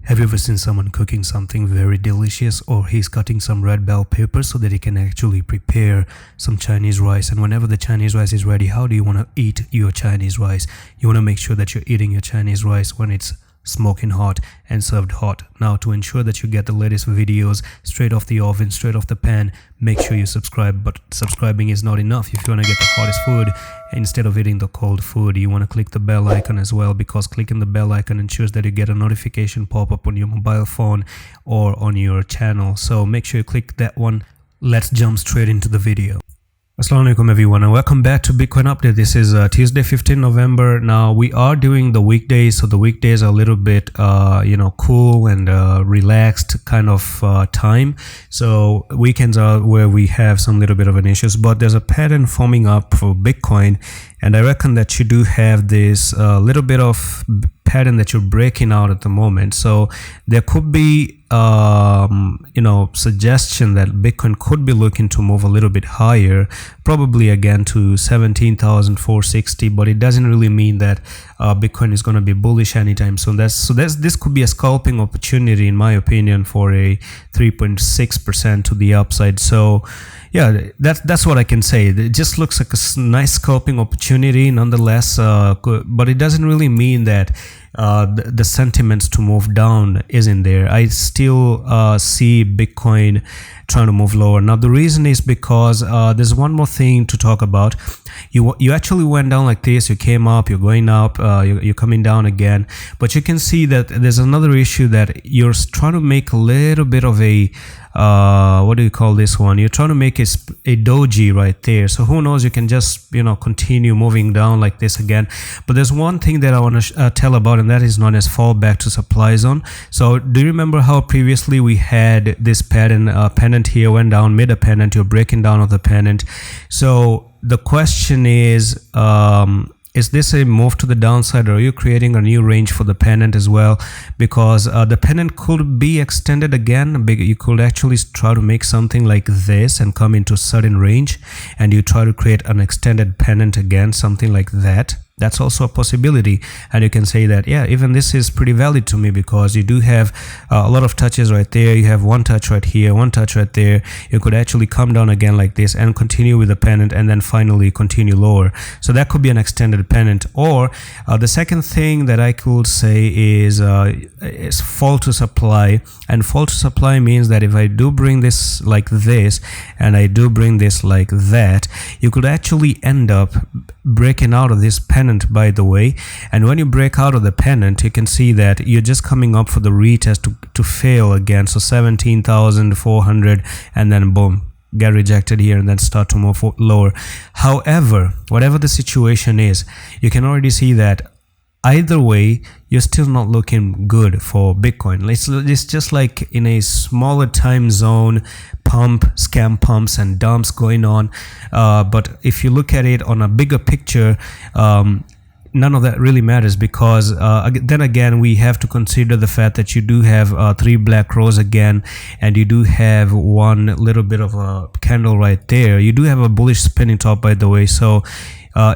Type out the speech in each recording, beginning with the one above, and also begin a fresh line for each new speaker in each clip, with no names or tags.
Have you ever seen someone cooking something very delicious, or he's cutting some red bell pepper so that he can actually prepare some Chinese rice? And whenever the Chinese rice is ready, how do you want to eat your Chinese rice? You want to make sure that you're eating your Chinese rice when it's smoking hot and served hot. Now, to ensure that you get the latest videos straight off the oven, straight off the pan, make sure you subscribe. But subscribing is not enough. If you want to get the hottest food instead of eating the cold food, you want to click the bell icon as well, because clicking the bell icon ensures that you get a notification pop up on your mobile phone or on your channel. So make sure you click that one. Let's jump straight into the video. Assalamu alaikum everyone, and welcome back to Bitcoin Update. This is Tuesday 15 November. Now we are doing the weekdays, so the weekdays are a little bit cool and relaxed kind of time. So weekends are where we have some little bit of an issues, but there's a pattern forming up for Bitcoin, and I reckon that you do have this little bit of pattern that you're breaking out at the moment. So there could be suggestion that Bitcoin could be looking to move a little bit higher, probably again to 17,460, but it doesn't really mean that Bitcoin is going to be bullish anytime soon. This could be a scalping opportunity, in my opinion, for a 3.6% to the upside. So yeah, that's what I can say. It just looks like a nice scalping opportunity nonetheless, but it doesn't really mean that the sentiments to move down isn't there. I still see Bitcoin trying to move lower. Now the reason is because there's one more thing to talk about. You actually went down like this, you came up, you're going up, you're coming down again, but you can see that there's another issue, that you're trying to make a little bit of a what do you call this one? You're trying to make a doji right there. So who knows, you can just continue moving down like this again. But there's one thing that I want to tell about, and that is known as fallback to supply zone. So do you remember how previously we had this pattern, pennant here went down, mid a pennant, you're breaking down of the pennant. So the question is this a move to the downside, or are you creating a new range for the pennant as well? Because the pennant could be extended again. You could actually try to make something like this and come into a certain range, and you try to create an extended pennant again, something like that. That's also a possibility, and you can say that, yeah, even this is pretty valid to me, because you do have a lot of touches right there. You have one touch right here, one touch right there. You could actually come down again like this and continue with the pennant, and then finally continue lower. So that could be an extended pennant. Or the second thing that I could say is fall to supply. And fall to supply means that if I do bring this like this, and I do bring this like that, you could actually end up breaking out of this pennant, by the way. And when you break out of the pennant, you can see that you're just coming up for the retest to fail again. So 17,400, and then boom, get rejected here, and then start to move lower. However, whatever the situation is, you can already see that either way, you're still not looking good for Bitcoin. It's just like in a smaller time zone, scam pumps and dumps going on. But if you look at it on a bigger picture, none of that really matters, because then again, we have to consider the fact that you do have 3 black rows again, and you do have one little bit of a candle right there. You do have a bullish spinning top, by the way. So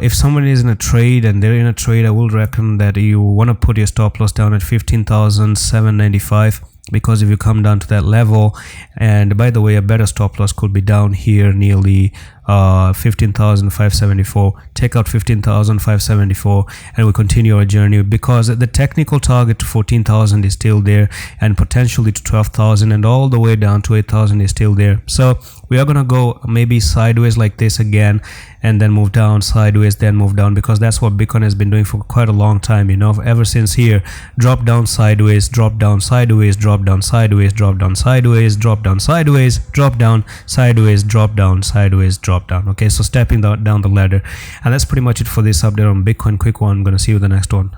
if someone is in a trade and they're in a trade, I will recommend that you want to put your stop loss down at 15,795, because if you come down to that level, and by the way, a better stop loss could be down here nearly 15,574. take out 15,574, and we continue our journey, because the technical target to 14,000 is still there, and potentially to 12,000, and all the way down to 8,000 is still there. So we are gonna go maybe sideways like this again, and then move down, sideways, then move down, because that's what Bitcoin has been doing for quite a long time, ever since here. Drop down, sideways, drop down, sideways, drop down, sideways, drop down, sideways, drop down, sideways, drop down, sideways, drop down, sideways, drop down. Okay, so stepping down the ladder. And that's pretty much it for this update on Bitcoin. Quick one. I'm gonna see you in the next one.